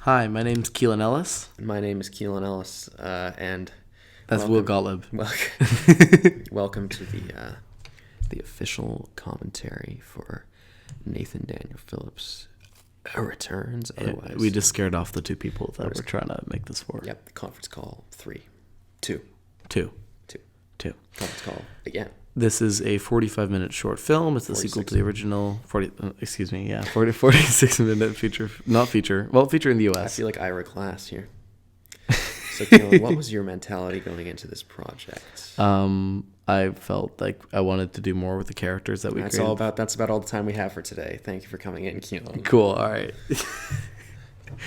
Hi, my name's Keelan Ellis. My name is Kielan Ellis, and That's Will Gottlieb. Welcome to the official commentary for Nathan Daniel Phillips returns. Otherwise, We just scared off the two people that we're trying to make this for. Yep, the conference call 2. Conference call again. This is a 45-minute short film. It's the sequel to the original 46-minute feature in the I U.S. feel like Ira Glass here. So, Keelan, what was your mentality going into this project? I felt like I wanted to do more with the characters that we created. That's about all the time we have for today. Thank you for coming in, Keelan. Cool. All right.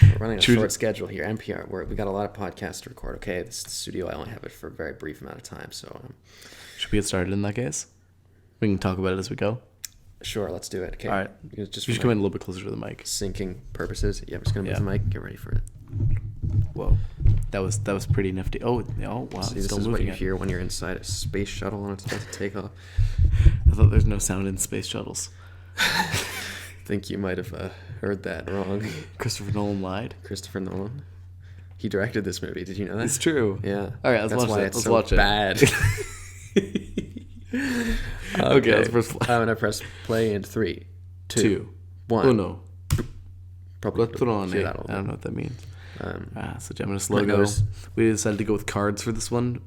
We're running a short schedule here. NPR, we got a lot of podcasts to record. Okay, this is the studio. I only have it for a very brief amount of time, so Should we get started in that case? We can talk about it as we go. Sure, let's do it. Okay. All right. Just come in a little bit closer to the mic. Syncing purposes. Yeah, I'm just gonna move the mic. Get ready for it. Whoa, that was pretty nifty. Oh wow, See, it's this still is moving. what you hear when you're inside a space shuttle and it's about to take off. I thought there's no sound in space shuttles. I think you might have heard that wrong. Christopher Nolan lied. Christopher Nolan. He directed this movie. Did you know that? It's true. Yeah. All right, let's watch it. Bad. Okay, let's press play. I'm gonna press play in 3, 2, 1. Oh no. Probably Let's put on hear it. that all I don't know what that means. So Geminus my logo. nose. We decided to go with cards for this one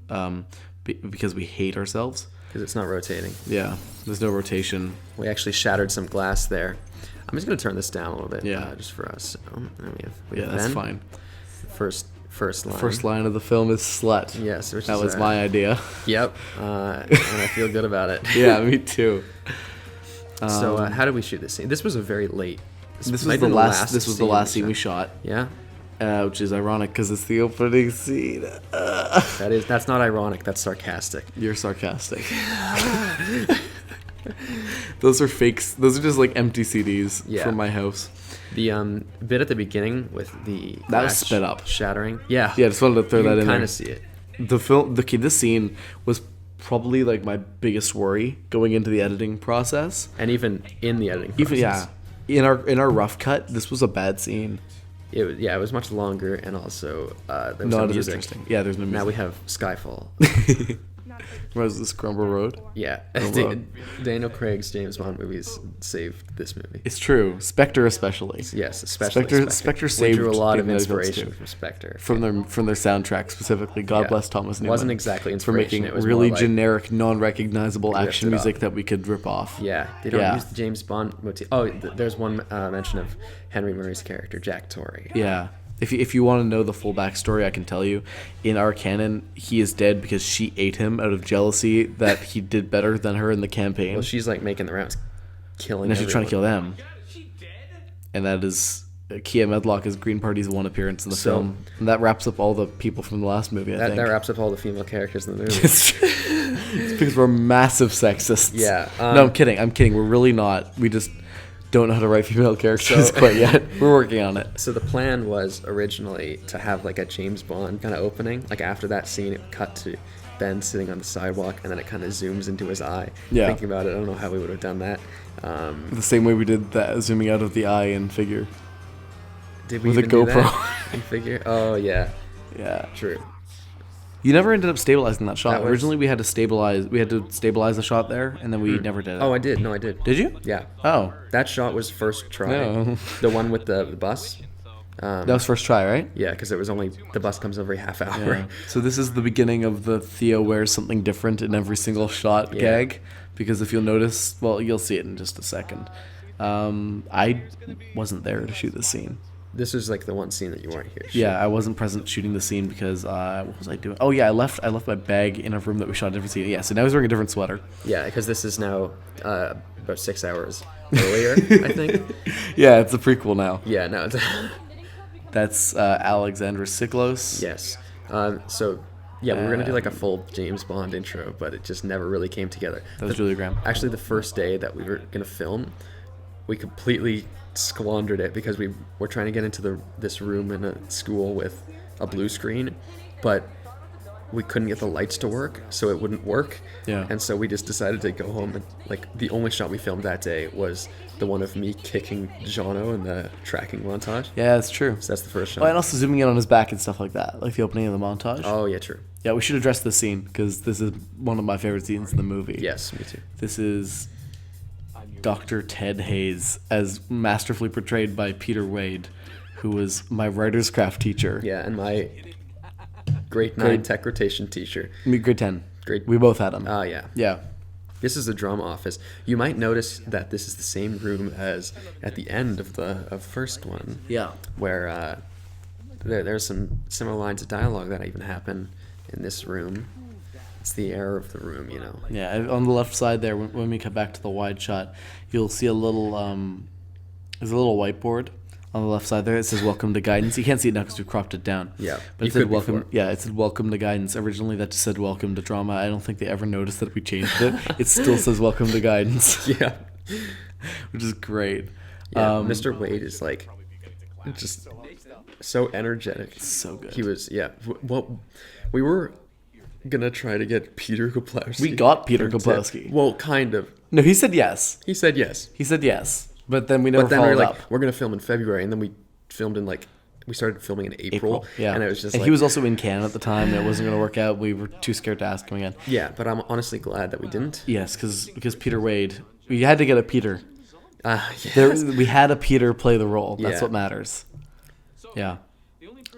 because we hate ourselves. Because it's not rotating. Yeah, there's no rotation. We actually shattered some glass there. I'm just gonna turn this down a little bit. Yeah. Just for us. So, we Yeah, have that's Ben. fine. First line. First line of the film is slut. Yes, That was my idea. Yep. And I feel good about it. Yeah, me too. So how did we shoot this scene? This was a very late. This was might the be last. This was the last scene we shot. Yeah. Which is ironic because it's the opening scene. That's not ironic. That's sarcastic. You're sarcastic. Those are fakes. Those are just like empty CDs from my house. The bit at the beginning with the that was sped up shattering. Yeah. Yeah, just wanted to throw that in there. You kind of see it. This scene was probably like my biggest worry going into the editing process. And even in the editing process. In our rough cut, this was a bad scene. It was much longer, and also there was not no as music. interesting. Yeah, there's no music. Now we have Skyfall. Was this Grumble Road? Yeah, Daniel Craig's James Bond movies saved this movie. It's true. Spectre especially. Yes, especially Spectre we saved. drew a lot of inspiration from Spectre. From their soundtrack specifically. God bless Thomas Newman. Wasn't exactly for inspiration. making It was really more like generic, non-recognizable action music that we could rip off. Yeah, they don't use the James Bond motif. Oh, there's one mention of Henry Murray's character, Jack Torrey. Yeah. If you want to know the full backstory, I can tell you. In our canon, he is dead because she ate him out of jealousy that he did better than her in the campaign. Well, she's like making the rounds, killing. And she's trying to kill them. And that is Kia Medlock's Green Party's one appearance in the film. And that wraps up all the people from the last movie, I think. That wraps up all the female characters in the movie. It's because we're massive sexists. Yeah. No, I'm kidding. We're really not. We just don't know how to write female characters quite yet. We're working on it. So the plan was originally to have like a James Bond kind of opening. Like after that scene, it cut to Ben sitting on the sidewalk, and then it kind of zooms into his eye. Yeah. Thinking about it, I don't know how we would have done that. The same way we did that zooming out of the eye in Figure. Did we with even a GoPro do that in Figure? Oh yeah. Yeah. True. You never ended up stabilizing that shot. Originally, we had to stabilize the shot there, and then we never did it. Oh, I did. No, I did. Did you? Yeah. Oh. That shot was first try. No. The one with the bus. That was first try, right? Yeah, because it was only the bus comes every half hour. Yeah. So this is the beginning of the Theo wears something different in every single shot gag. Because if you'll notice, well, you'll see it in just a second. I wasn't there to shoot this scene. This is like the one scene that you weren't here. Yeah, I wasn't present shooting the scene because what was I doing? Oh yeah, I left my bag in a room that we shot a different scene. Yeah, so now he's wearing a different sweater. Yeah, because this is now about 6 hours earlier, I think. Yeah, it's a prequel now. Yeah, no. That's Alexandra Siklos. Yes. So yeah, we were gonna do like a full James Bond intro, but it just never really came together. That was Julia Graham. Actually, the first day that we were gonna film, we completely squandered it because we were trying to get into this room in a school with a blue screen, but we couldn't get the lights to work, so it wouldn't work. Yeah. And so we just decided to go home, and like the only shot we filmed that day was the one of me kicking Jono in the tracking montage. Yeah, that's true. So that's the first shot. Well, and also zooming in on his back and stuff like that, like the opening of the montage. Oh yeah, true. Yeah, we should address this scene because this is one of my favorite scenes in the movie. Yes, me too. This is Dr. Ted Hayes as masterfully portrayed by Peter Wade, who was my writer's craft teacher. Yeah, and my grade 9 tech rotation teacher. Grade 10. Great. We both had him. Oh yeah. Yeah. This is the drama office. You might notice that this is the same room as at the end of the first one. Yeah. Where there's some similar lines of dialogue that even happen in this room. It's the air of the room, you know. Yeah, on the left side there, when we come back to the wide shot, you'll see a little, there's a little whiteboard on the left side there. It says "Welcome to Guidance." You can't see it now because we cropped it down. Yeah, but it said "Welcome." Yeah, it said "Welcome to Guidance." Originally, that just said "Welcome to Drama." I don't think they ever noticed that we changed it. It still says "Welcome to Guidance." Yeah, which is great. Yeah, Mr. Wade is like just so energetic. So good. He was. Yeah. Well, we were gonna try to get Peter Koplowski. We got Peter Koplowski. Well, kind of. No, he said yes. He said yes. He said yes, but then we never But then followed we were like, up. we're gonna film in February, and then we filmed in we started filming in April. Yeah, and it was just and like, he was also in Canada at the time, and it wasn't gonna work out. We were too scared to ask him again. Yeah, but I'm honestly glad that we didn't. Yes, because Peter Wade, we had to get a Peter. Yes. We had a Peter play the role. That's Yeah. what matters. Yeah.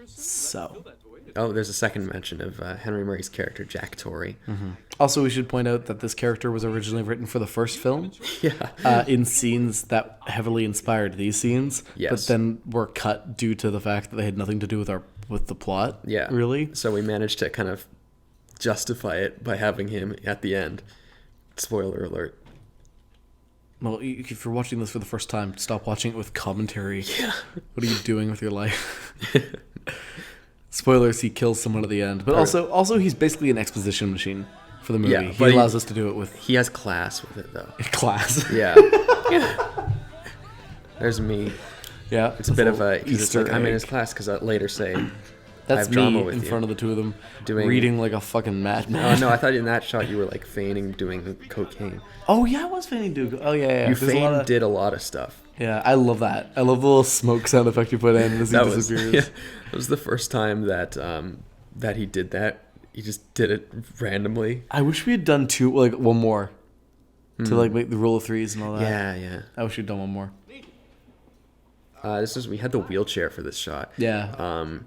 So. Oh, there's a second mention of Henry Murray's character, Jack Torrey. Mm-hmm. Also, we should point out that this character was originally written for the first film. Yeah. In scenes that heavily inspired these scenes. Yes. But then were cut due to the fact that they had nothing to do with the plot. Yeah. Really. So we managed to kind of justify it by having him at the end. Spoiler alert. Well, if you're watching this for the first time, stop watching it with commentary. Yeah. What are you doing with your life? Spoilers, he kills someone at the end. But also he's basically an exposition machine for the movie. Yeah, he allows us to do it with... He has class with it, though. Class. Yeah. There's me. Yeah. It's a bit of a... Easter I'm in egg. his class because I later say... That's I have drama me with in you. front of the two of them, Doing- reading like a fucking madman. Oh, no, I thought in that shot you were, like, feigning doing cocaine. Oh, yeah, I was feigning Duke. Oh, yeah. You There's a lot of- did a lot of stuff. Yeah, I love that. I love the little smoke sound effect you put in as he That was, disappears. yeah, that was the first time that that he did that. He just did it randomly. I wish we had done one more. To like make the rule of threes and all that. Yeah. I wish we'd done one more. We had the wheelchair for this shot. Yeah.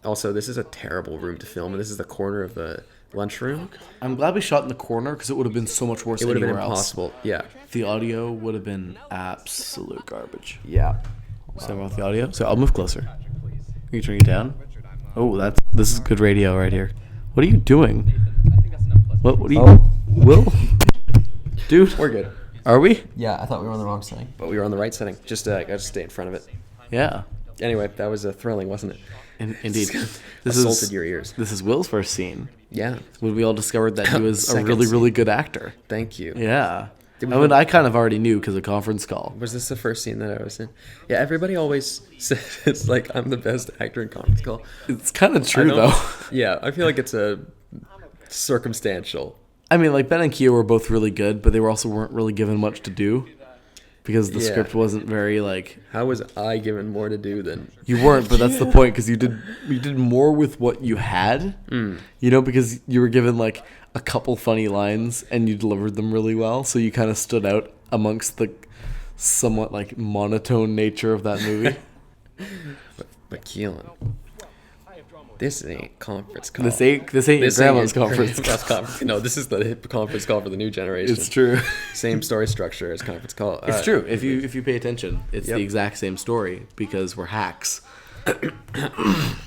Also, this is a terrible room to film, and this is the corner of the lunchroom. I'm glad we shot in the corner because it would have been so much worse It would have been anywhere else. impossible. Yeah. The audio would have been absolute garbage. Yeah. So about the audio. So I'll move closer. Are you turning it down? Oh, this is good radio right here. What are you doing? What are you? Will? Dude, We're good. are we? Yeah, I thought we were on the wrong setting, but we were on the right setting. Just gotta stay in front of it. Yeah. Anyway, that was thrilling, wasn't it? Indeed. This Assaulted your ears. This is Will's first scene. Yeah. When we all discovered that he was a Second really, scene. really good actor. Thank you. Yeah. Did I we mean, put- I kind of already knew because of conference call. Was this the first scene that I was in? Yeah, everybody always says it's like I'm the best actor in conference call. It's kind of I true, don't- though. Yeah, I feel like it's a circumstantial. I mean, like, Ben and Kia were both really good, but they weren't really given much to do because the Yeah. script wasn't very, like... How was I given more to do than... You weren't, but that's the point, because you did more with what you had, you know, because you were given, like, a couple funny lines, and you delivered them really well, so you kind of stood out amongst the somewhat, like, monotone nature of that movie. But Kielan, this ain't conference call. This ain't your grandma's conference call. conference. No, this is the conference call for the new generation. It's true. Same story structure as conference call. It's true. If you pay attention, it's Yep. the exact same story because we're hacks.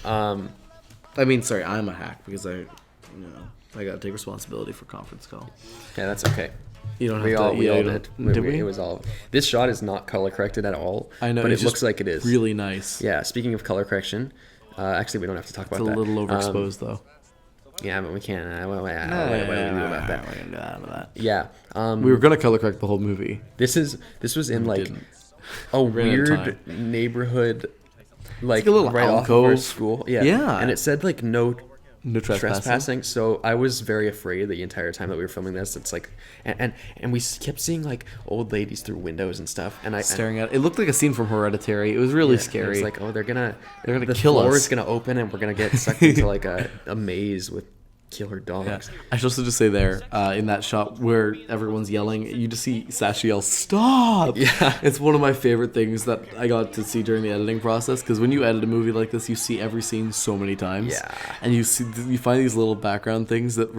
I mean, sorry, I'm a hack because I gotta take responsibility for conference call. Yeah, that's okay. You don't have We to. all you did. don't- Did we? It was all. This shot is not color corrected at all. I know, but it it's looks just like it is. really nice. Yeah. Speaking of color correction, actually, we don't have to talk about It's a that. little overexposed though. Yeah, but we can't. What do we do about that? We're gonna get out of that. Yeah. We were gonna color correct the whole movie. This was in like didn't. a ran out of weird neighborhood, like like a little right off of our alcove. school. Yeah. Yeah. And it said like no No trespassing. So I was very afraid the entire time that we were filming this. It's like, and we kept seeing like old ladies through windows and stuff, and Staring at it. It looked like a scene from Hereditary. It was really scary. It was like, oh, they're gonna the kill us. The floor us. is gonna open, and we're gonna get sucked into like a maze with killer dogs. Yeah. I should also just say there, in that shot where everyone's yelling, you just see Sasha yell, "Stop!" Yeah. It's one of my favorite things that I got to see during the editing process, because when you edit a movie like this, you see every scene so many times. Yeah. And you find these little background things that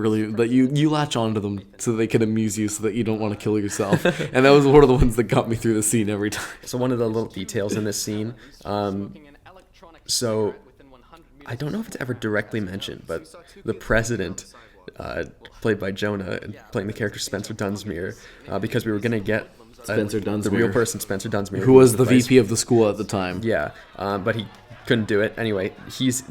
you latch onto them so they can amuse you, so that you don't want to kill yourself. And that was one of the ones that got me through the scene every time. So one of the little details in this scene, so I don't know if it's ever directly mentioned, but the president, played by Jonah, and playing the character Spencer Dunsmuir, because we were going to get Spencer Dunsmuir, the real person, Spencer Dunsmuir, who was the VP of the school at the time. Yeah, but he couldn't do it. Anyway,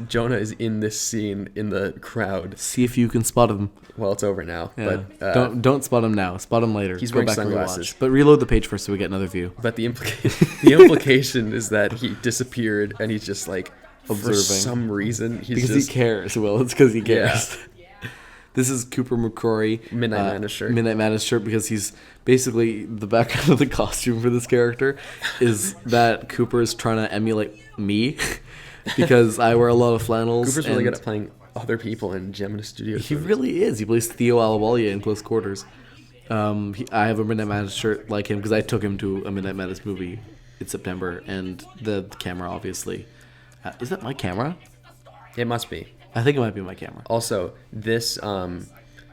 Jonah is in this scene in the crowd. See if you can spot him. Well, it's over now. Yeah. But don't spot him now. Spot him later. He's Go wearing back and sunglasses. rewatch. But reload the page first so we get another view. But the implication is that he disappeared, and he's just like, observing. For some reason, he cares. Well, it's because he cares. Yeah. This is Cooper McCrory. Midnight Madness shirt. Because he's basically, the background of the costume for this character is that Cooper is trying to emulate me, because I wear a lot of flannels. Cooper's really good at playing other people in Gemini Studios. He really is. He plays Theo Alawalia in Close Quarters. I have a Midnight Madness shirt like him because I took him to a Midnight Madness movie in September, and the camera, obviously. Is that my camera? It must be. I think it might be my camera. Also, this,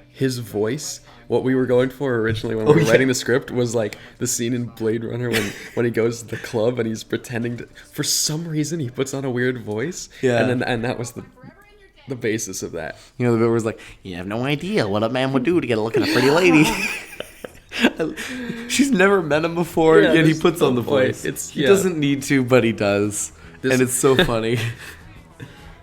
his voice, what we were going for originally when we were writing the script was like the scene in Blade Runner when he goes to the club and he's pretending to, for some reason he puts on a weird voice. Yeah. And that was the basis of that. You know, the bit where it's like, you have no idea what a man would do to get a look at a pretty lady. She's never met him before, yet he puts on the voice. He doesn't need to, but he does. And it's so funny.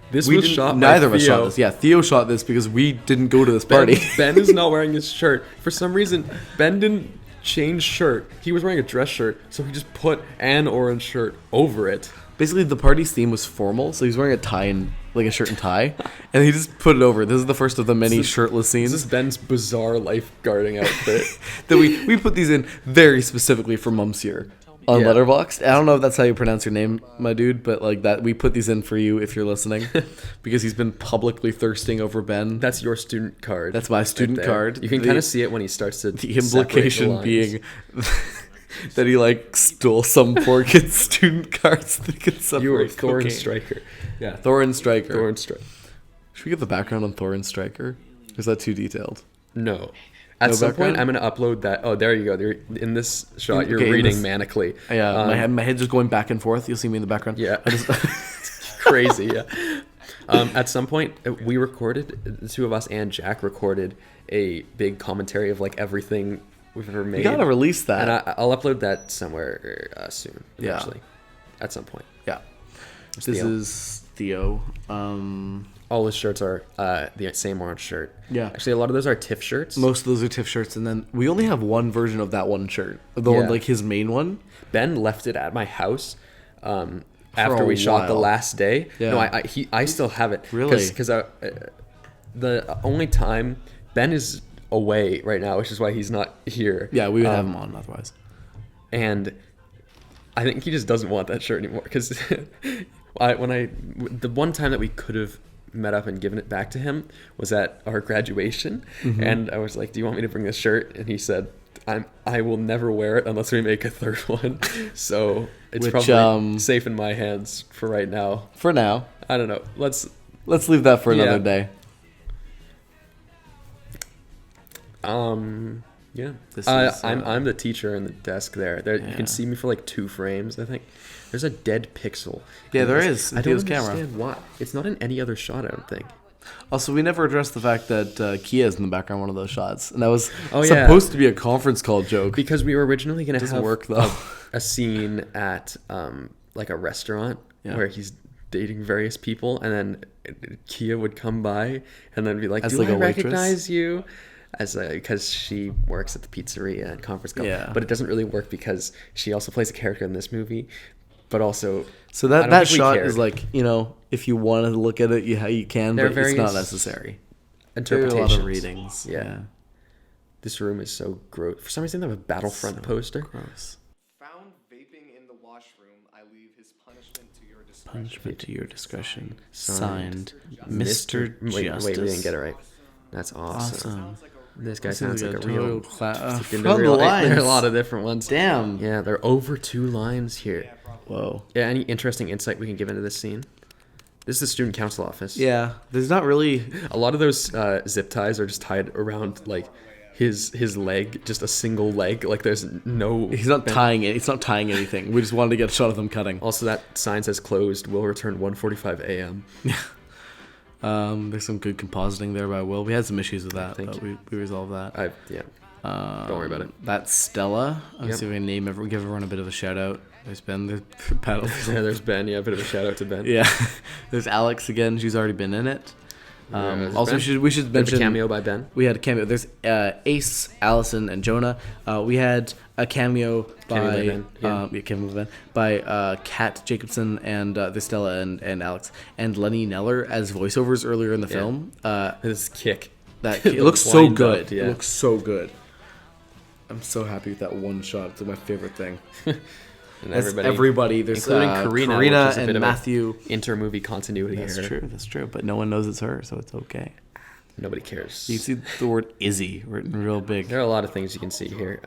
This was shot by neither of us Theo. shot this. Yeah, Theo shot this because we didn't go to this party. Ben is not wearing his shirt. For some reason, Ben didn't change shirt. He was wearing a dress shirt, so he just put an orange shirt over it. Basically, the party's theme was formal, so he's wearing a tie and like a shirt and tie, and he just put it over. This is the first of the many shirtless scenes. This is Ben's bizarre lifeguarding outfit. That we put these in very specifically for Mumsier on Letterboxd. I don't know if that's how you pronounce your name, my dude, but like that, we put these in for you if you're listening, because he's been publicly thirsting over Ben. That's your student card. That's my student card. You can kind of see it when he starts to. The implication being that he like stole some poor kid's student cards so they could separate. You were Thorin cocaine. Stryker. Yeah, Thorin Stryker. Thorin Stryker. Should we get the background on Thorin Stryker? Is that too detailed? No. At some point, I'm going to upload that. Oh, there you go. In this shot, you're reading manically. Yeah, my head's just going back and forth. You'll see me in the background. Yeah. It's crazy, yeah. At some point, we recorded, the two of us and Jack recorded a big commentary of like everything we've ever made. You got to release that. And I'll upload that somewhere soon, eventually. Yeah. At some point. Yeah. This is Theo. All his shirts are the same orange shirt. Yeah. Actually, a lot of those are TIFF shirts. Most of those are TIFF shirts, and then we only have one version of that one shirt. The one, like his main one. Ben left it at my house after we shot the last day. Yeah. No, I still have it. Really? Because the only time Ben is away right now, which is why he's not here. Yeah, we would have him on otherwise. And I think he just doesn't want that shirt anymore. Because the one time that we could have met up and given it back to him was at our graduation, and I was like, do you want me to bring this shirt? And he said, I will never wear it unless we make a third one. So it's probably safe in my hands for right now. For now. I don't know. Let's leave that for another day. Yeah. I'm the teacher in the desk there. You can see me for like 2 frames, I think. There's a dead pixel. Yeah, there is. I don't understand why. It's not in any other shot, I don't think. Also, we never addressed the fact that Kia is in the background one of those shots. And that was supposed to be a conference call joke. Because we were originally going to have work, though. a scene at like a restaurant where he's dating various people. And then Kia would come by and then be like, do I recognize you? Because she works at the pizzeria and conference call. Yeah. But it doesn't really work because she also plays a character in this movie. but also So I don't that think we shot cared. is like, if you want to look at it, you can, There are but it's not various necessary. There are a interpretations. lot of readings. Yeah. This room is so gross. For some reason, they have a Battlefront poster. Gross. Found vaping in the washroom. I leave his punishment to your discretion. Punishment to your discretion. Signed, Signed, Mr. Justice. Wait, we didn't get it right. That's awesome. Awesome. This guy This sounds is like a real. from There the are a lines. lot of different ones. Damn. Yeah, there are over 2 lines here. Whoa. Yeah, any interesting insight we can give into this scene? This is the student council office. Yeah, there's not really. A lot of those zip ties are just tied around like his leg, just a single leg. Like there's no. He's not tying it. It's not tying anything. We just wanted to get a shot of them cutting. Also, that sign says closed. Will return 1:45 a.m. There's some good compositing there by Will. We had some issues with that, Thank but we resolved that. Don't worry about it. That's Stella. I'm Yep. see if we can give everyone a bit of a shout out. There's Ben. There's Paddle. Yeah, there's Ben. Yeah, a bit of a shout out to Ben. Yeah. There's Alex again. She's already been in it. there's Also, Ben. we should There's a mention cameo by Ben. We had a cameo. There's Ace, Allison, and Jonah. We had a cameo by Ben, yeah. cameo by Ben by Kat Jacobson and there's Stella and Alex and Lenny Neller as voiceovers earlier in the film. This kick. That The it looks so wind good. up, yeah. It looks so good. I'm so happy with that one shot. It's my favorite thing. And That's everybody. There's including Karina, which is a bit and of Matthew. Inter-movie continuity That's here. true. That's true. But no one knows it's her, so it's okay. Nobody cares. You see the word Izzy written real big. There are a lot of things you can see here.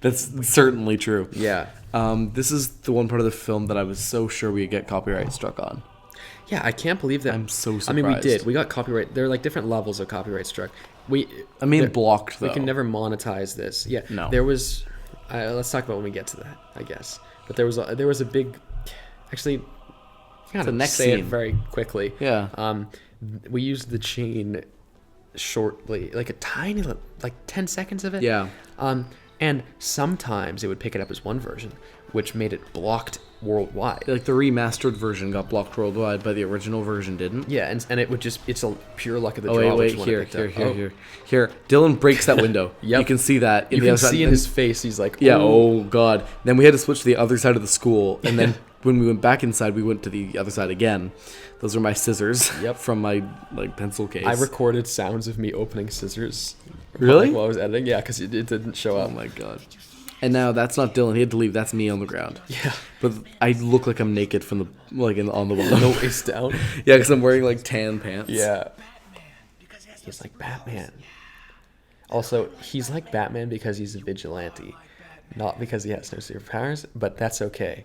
That's certainly true. Yeah. This is the one part of the film that I was so sure we'd get copyright struck on. Yeah, I can't believe that. I'm so I mean, we surprised. did. We got copyright. There are like different levels of copyright struck. Blocked though. We can never monetize this. Yeah. No. There was. Let's talk about when we get to that, I guess. But there was a big. Actually, kind the of next say it scene. very quickly. Yeah. We used the chain shortly, like a tiny, like 10 seconds of it. Yeah. And sometimes it would pick it up as one version, which made it blocked worldwide. Like the remastered version got blocked worldwide, but the original version didn't. Yeah, and it would just, it's a pure luck of the Oh draw. wait, which one it picked up. Here. Dylan breaks that window. Yep. You can see that. You can see in his face, he's like, Yeah. "Ooh." Oh god. Then we had to switch to the other side of the school, and then when we went back inside, we went to the other side again. Those are my scissors. Yep. From my pencil case. I recorded sounds of me opening scissors. Really? While I was editing, yeah, because it didn't show Oh up. my god. And now that's not Dylan. He had to leave. That's me on the ground. Yeah. But I look like I'm naked from the on the bottom. No waist down. Yeah, because I'm wearing like tan pants. Yeah. He's like Batman. Also, he's like Batman because he's a vigilante, not because he has no superpowers. But that's okay.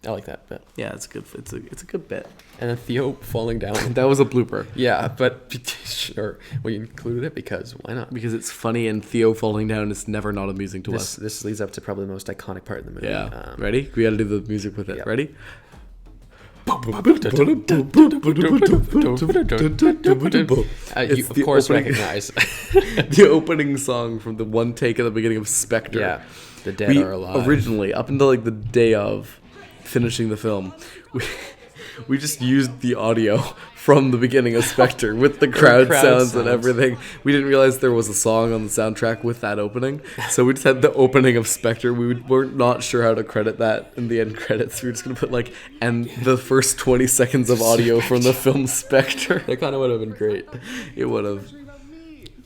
I like that bit. Yeah, it's good. It's a good bit. And then Theo falling down. That was a blooper Yeah, but sure, we included it because why not? because it's funny, and Theo falling down is never not amusing to us. This leads up to probably the most iconic part of the movie. Yeah. Ready? We got to do the music with it. Yeah. Ready? You of course recognize. the opening song from the one take at the beginning of Spectre. Yeah, the dead We are alive. originally, up until like the day of finishing the film, we just used the audio from the beginning of Spectre with the crowd, sounds and everything. We didn't realize there was a song on the soundtrack with that opening, so we just had the opening of Spectre. We weren't not sure how to credit that in the end credits. We were just gonna put like and the first 20 seconds of audio from the film Spectre. That kind of would have been great. It would have,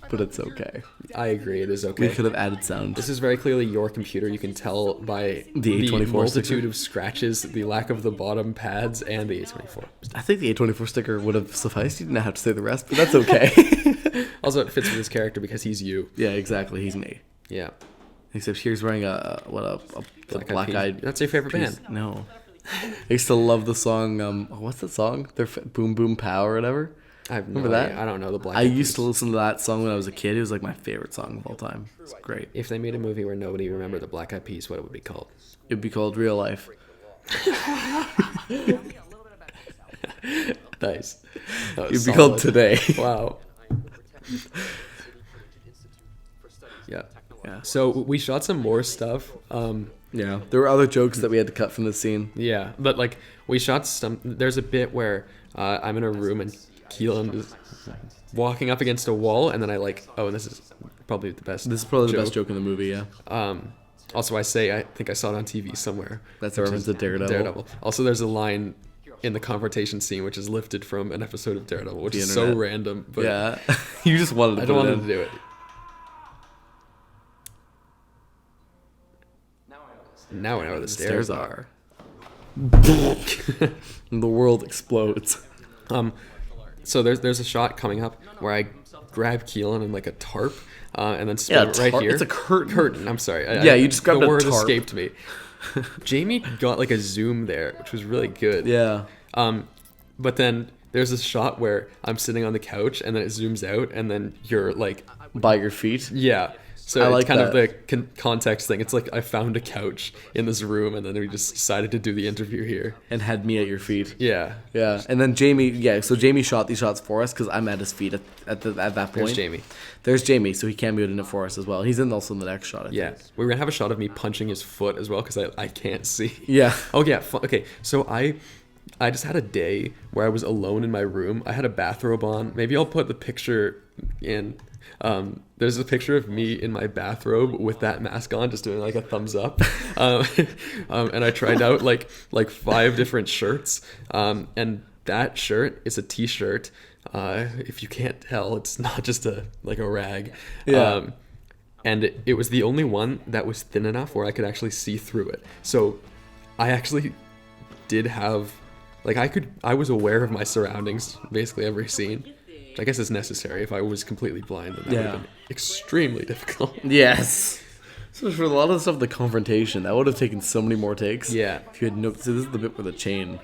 but it's okay. I agree, it is okay. We could have added sound. This is very clearly your computer. You can tell by The A24 multitude sticker. of scratches, the lack of the bottom pads, and the A24. I think the A24 sticker would have sufficed. You didn't have to say the rest, but that's okay. Also, it fits with his character because he's you. Yeah, exactly. He's me. Yeah. Except here's wearing a black eyed. That's your favorite band. No. I used to love the song. What's the song? Boom Boom Pow or whatever. I have no Remember idea. that? I don't know the Black I Eyed used to Peas. listen to that song when I was a kid. It was like my favorite song of all time. It's great. If they made a movie where nobody remembered the Black Eyed Peas, what it would be called? It'd be called Real Life. Nice. It'd be called Today. Wow. Yeah. Yeah. So we shot some more stuff. Yeah. There were other jokes that we had to cut from the scene. Yeah, but like we shot some. There's a bit where I'm in a room and Kielan is walking up against a wall, and then I like, oh, this is probably the best. This is probably the best joke in the movie. Yeah. Also, I think I saw it on TV somewhere. That's a which reference is to Daredevil. Also, there's a line in the confrontation scene which is lifted from an episode of Daredevil, which is so internet. random. But Yeah. You just wanted to I put don't it want in. to do it. Now I know where the stairs are. And the world explodes. So there's a shot coming up where I grab Keelan in like a tarp, and then spin it right here. It's a curtain. Curtain. I'm sorry. You just grabbed the a word tarp. escaped me. Jamie got like a zoom there, which was really good. Yeah. But then there's a shot where I'm sitting on the couch, and then it zooms out, and then you're like, By your feet. yeah. So I it's like kind of that. the context thing. It's like I found a couch in this room, and then we just decided to do the interview here. And had me at your feet. Yeah. Yeah. And then Jamie, so Jamie shot these shots for us because I'm at his feet at that point. There's Jamie. There's Jamie, so he cameoed in it for us as well. He's also in the next shot, I Yeah, think. we were gonna have a shot of me punching his foot as well because I can't see. Yeah. Oh yeah. Okay. So I just had a day where I was alone in my room. I had a bathrobe on. Maybe I'll put the picture in. There's a picture of me in my bathrobe with that mask on, just doing like a thumbs up. And I tried out like 5 different shirts. And that shirt is a t-shirt. If you can't tell, it's not just a rag. Yeah. And it was the only one that was thin enough where I could actually see through it. So I actually did have, I was aware of my surroundings basically every scene. I guess it's necessary. If I was completely blind, then that would have been extremely difficult. Yes. So for a lot of the stuff, the confrontation, that would have taken so many more takes. Yeah. If you had noticed, this is the bit where the chain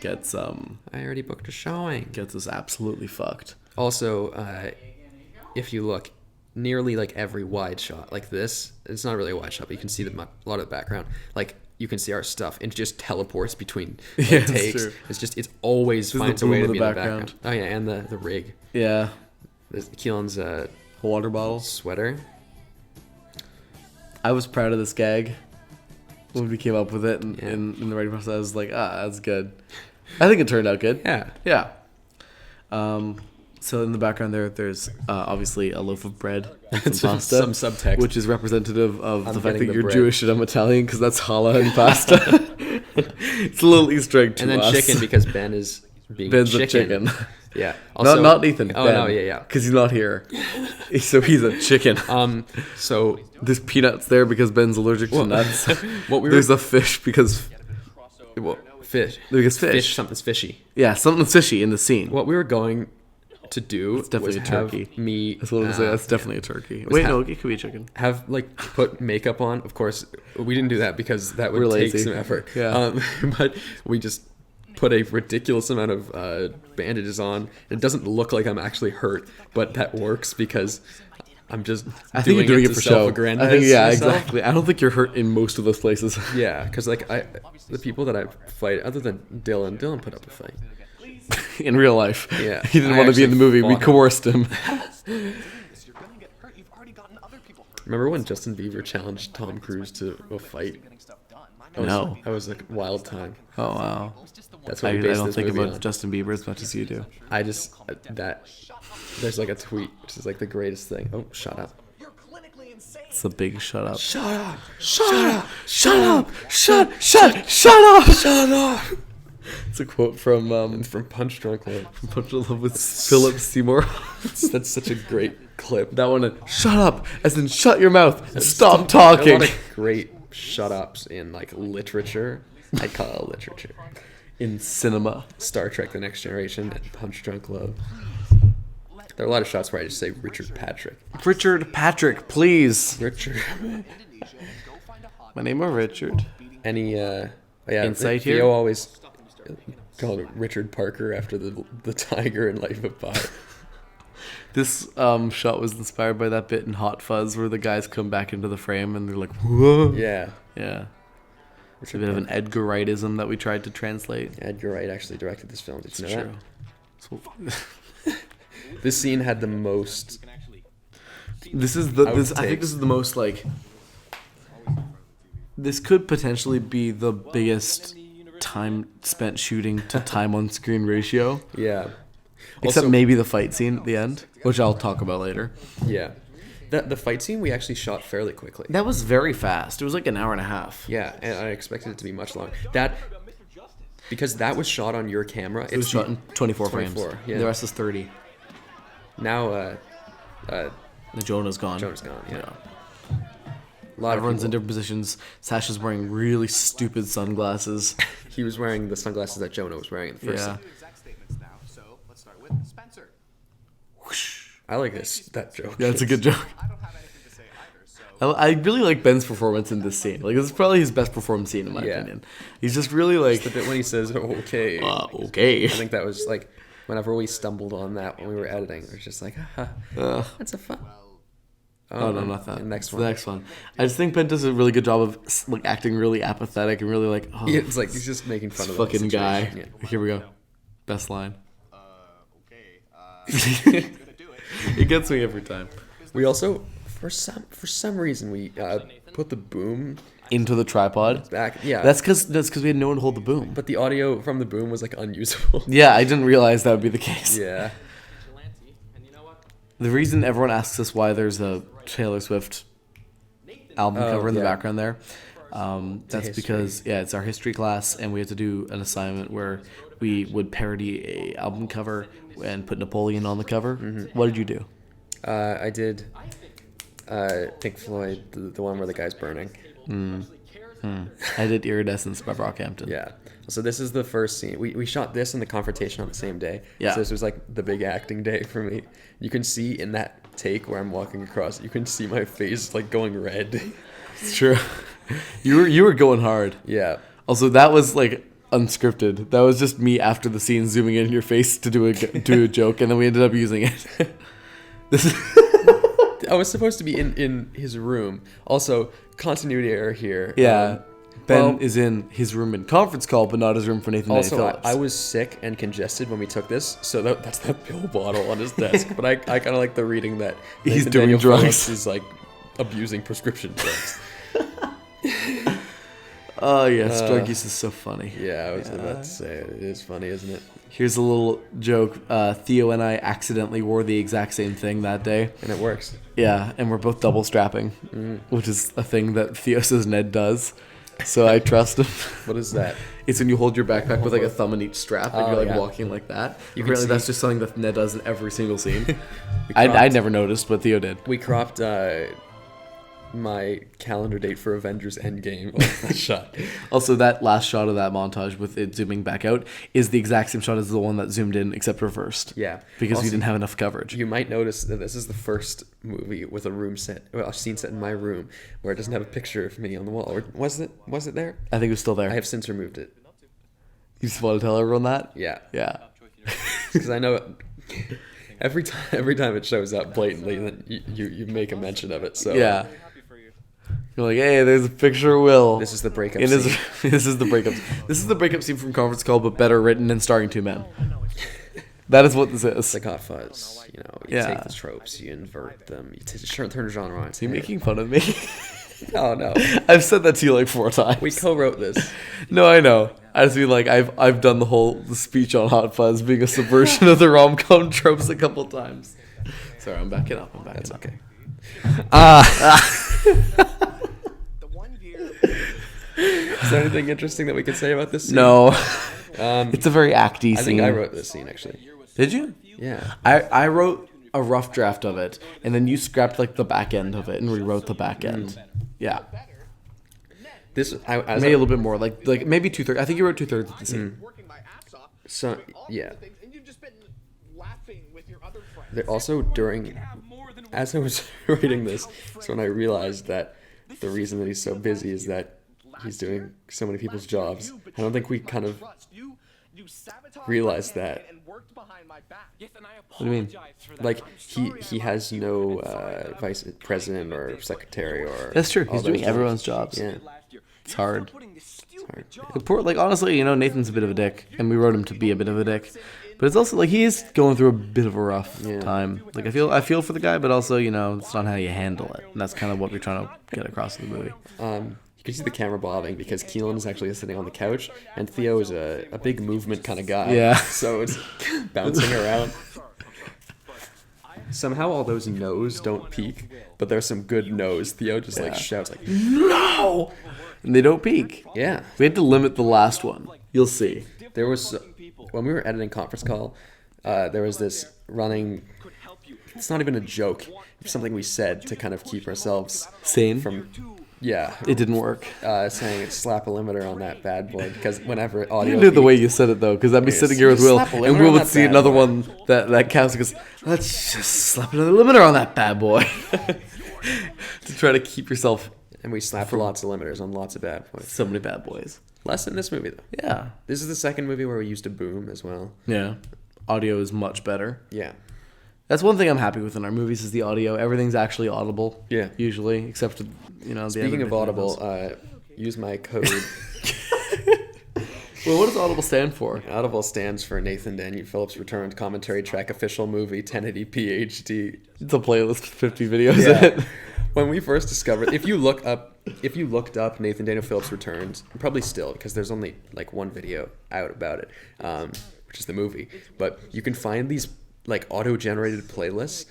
gets I already booked a showing. gets us absolutely fucked. Also, if you look, nearly like every wide shot like this, it's not really a wide shot, but you can see a lot of the background. Like you can see our stuff, and it just teleports between Yeah, it's takes. true. It's always This is finds the a way boom to of be the in the background. Oh yeah, and the rig. Yeah. There's Keelan's Water bottles. sweater. I was proud of this gag when we came up with it in the writing process. I was like, that's good. I think it turned out good. Yeah. Yeah. So in the background there's obviously a loaf of bread and some pasta, Some subtext. which is representative of the fact getting that the you're bread. Jewish and I'm Italian because that's challah and pasta. It's a little Easter egg to and then us. chicken because Ben is being Ben's chicken. a chicken. Yeah. Not Ethan. Oh Ben, no, yeah. Because he's not here, so he's a chicken. So There's peanuts there because Ben's allergic to nuts. what we were There's a fish because fish. fish. Something's fishy. Yeah, something's fishy in the scene. What we were going to do definitely was a turkey. have me. That's what I'm saying. That's definitely a turkey. Was Wait, ha- no, it could be a chicken. Have put makeup on. Of course, we didn't do that because that would We're take lazy. some effort. Yeah. But we just put a ridiculous amount of bandages on. It doesn't look like I'm actually hurt, but that works because I'm just. I think you're doing it to for show. I self-aggrandize think, yeah, myself. exactly. I don't think you're hurt in most of those places. Yeah, because the people that I fight, other than Dylan put up a fight. In real life. Yeah. He didn't I want to be in the actually movie. We fought him. coerced him. You're gonna get hurt. You've already gotten other people hurt. Remember when Justin Bieber challenged Tom Cruise to a fight? Getting stuff done. No. That was a wild time. Oh, wow. That's I what we based don't this think movie about on. Justin Bieber as much as you do. I just there's like a tweet which is like the greatest thing. Oh, shut up. You're clinically insane. It's a big shut up. Shut up. Shut up! Shut up! Shut up! Shut up! It's a quote from From Punch Drunk Love. Punch of Love with Philip Seymour. That's such a great clip. That one, shut up, as in shut your mouth and stop There are a talking. lot of great shut ups in like literature. I call it literature. In cinema. Star Trek: The Next Generation and Punch Drunk Love. There are a lot of shots where I just say Richard Patrick. Richard Patrick, please. Richard. My name is Richard. Any Insight Theo here? always called it Richard Parker after the tiger in Life of Pi. This shot was inspired by that bit in Hot Fuzz where the guys come back into the frame and they're like, whoa. Yeah. Yeah. It's a bit of an Edgar Wrightism that we tried to translate. Edgar Wright actually directed this film. Did you know True. that? This scene had the most. This is the. This, I Outtakes. think this is the most like. This could potentially be the biggest time spent shooting to time on screen ratio. Yeah. Except Also- maybe the fight scene at the end, which I'll talk about later. Yeah. The fight scene we actually shot fairly quickly. That was very fast. It was like an hour and a half. Yeah, and I expected it to be much longer. Because that was shot on your camera. It was shot in 24 frames. 24, yeah. The rest is 30. Now, The Jonah's gone. Jonah's gone, yeah. You know. a lot Everyone's of in people. different positions. Sasha's wearing really stupid sunglasses. He was wearing the sunglasses that Jonah was wearing in the first Yeah. scene. Exact statements now. So let's start with Spencer. I like that joke. Yeah, it's a good joke. I don't have anything to say either. So I really like Ben's performance in this scene. Like, this is probably his best performance scene, in my Yeah. opinion. He's just really like, The bit when he says, okay. okay. I think that was like, whenever we stumbled on that when we were editing, it was just like, that's a fun. Oh, no, not that. Next It's one. The next one. I just think Ben does a really good job of like acting really apathetic and really like, oh, Yeah, it's like he's just making fun this of the fucking guy. situation. Yeah. Here we go. Best line. okay. I'm gonna do it. It gets me every time. We also, for some reason, we put the boom Into the tripod. back. Yeah, That's because we had no one to hold the boom. but the audio from the boom was like unusable. Yeah, I didn't realize that would be the case. Yeah. The reason everyone asks us why there's a Taylor Swift album cover in the yeah. background there, that's history. because it's our history class, and we had to do an assignment where we would parody a album cover and put Napoleon on the cover. Mm-hmm. What did you do? I did Pink Floyd, the one where the guy's burning. I did Iridescence by Brockhampton. Yeah. So this is the first scene. We shot this and the confrontation on the same day. Yeah. So this was like the big acting day for me. You can see in that take where I'm walking across, you can see my face like going red. It's true. You were going hard. Yeah. Also, that was like unscripted. That was just me after the scene zooming in your face to do a joke, and then we ended up using it. This is I was supposed to be in his room. Also, continuity error here. yeah. Ben well- is in his room in conference call, but not his room for Nathan Day Also, Phillips. I was sick and congested when we took this, so that's that pill bottle on his desk. But I kind of like the reading that He's Nathan doing Daniel drugs. Phillips is like abusing prescription drugs. Oh yes, drug use is so funny. Yeah, I was about to say it. It is funny, isn't it? Here's a little joke. Theo and I accidentally wore the exact same thing that day. And it works. Yeah, and we're both double strapping, which is a thing that Theo says Ned does. So I trust him. What is that? It's when you hold your backpack with like a thumb in each strap and Oh, you're like yeah. walking like that. You can Apparently see- that's just something that Ned does in every single scene. We I cropped- never noticed, but Theo did. We cropped my calendar date for Avengers Endgame off that shot. Also, that last shot of that montage with it zooming back out is the exact same shot as the one that zoomed in, except reversed. Yeah. Because we Also, didn't have enough coverage. You might notice that this is the first movie with a scene set in my room where it doesn't have a picture of me on the wall. Or was it there? I think it was still there. I have since removed it. You just want to tell everyone that? Yeah. Yeah. Because I know every time it shows up blatantly, then you make a mention of it. So Yeah. You're like, hey, there's a picture of Will. This is the breakup It is- scene. This is the breakup. This is the breakup scene from Conference Call, but better written and starring two men. That is what this is. It's like Hot Fuzz. You know, you Yeah. take the tropes, you invert them, you turn the genre on its Are you head. making fun of me? Oh no, I've said that to you like 4 times. we co-wrote this. No, I know. I just mean like I've done the speech on Hot Fuzz being a subversion of the rom-com tropes a couple times. Sorry, I'm backing up. That's up. okay. The 1 year. Is there anything interesting that we could say about this scene? No, Um, it's a very acty I scene. think I wrote this scene actually. Did you? Yeah. I wrote a rough draft of it, and then you scrapped like the back end of it and rewrote the back end. Yeah, This maybe a little bit more, like maybe 2/3. I think you wrote 2/3 of the scene. Working my ass off. So all yeah. the things, and you've just been laughing with your other friends. There also during, as I was writing this, is when I realized that the reason that he's so busy is that he's doing so many people's jobs. I don't think we kind of realized that. And worked behind my back. What do you mean? Like he has no vice president or secretary or. That's true. all He's those doing jobs. everyone's jobs. Yeah. It's hard. It's hard. The poor, like honestly, Nathan's a bit of a dick, and we wrote him to be a bit of a dick. But it's also like he is going through a bit of a rough time. Like I feel for the guy, but also it's not how you handle it, and that's kind of what we're trying to get across in the movie. You can see the camera bobbing because Keelan is actually sitting on the couch, and Theo is a big movement kind of guy. Yeah. So it's bouncing around. Somehow all those no's don't peak, but there's some good no's. Theo just like shouts like, No! And they don't peak. yeah. We had to limit the last one. You'll see. There was, when we were editing conference call, there was this running, it's not even a joke, it's something we said to kind of keep ourselves Sane. from, yeah, It didn't work. saying slap a limiter on that bad boy, because whenever audio You knew the way peaked- you said it though, because I'd be Yes. sitting here with Will, Slap a limiter and Will on would that see bad another boy. one that counts. And goes, let's just slap another limiter on that bad boy, to try to keep yourself. and we slapped lots of limiters on lots of bad boys. So many bad boys. Less in this movie, though. Yeah. This is the second movie where we used a boom as well. Yeah. Audio is much better. Yeah. That's one thing I'm happy with in our movies is the audio. Everything's actually audible. Yeah. Usually, except the Speaking of Audible, use my code. Well, what does Audible stand for? Audible stands for Nathan Daniel Phillips Returned Commentary Track Official Movie 1080p HD. It's a playlist with 50 videos in Yeah. it. When we first discovered, if you looked up Nathan Daniel Phillips Returns, probably still, because there's only like one video out about it, which is the movie. But you can find these like auto-generated playlists,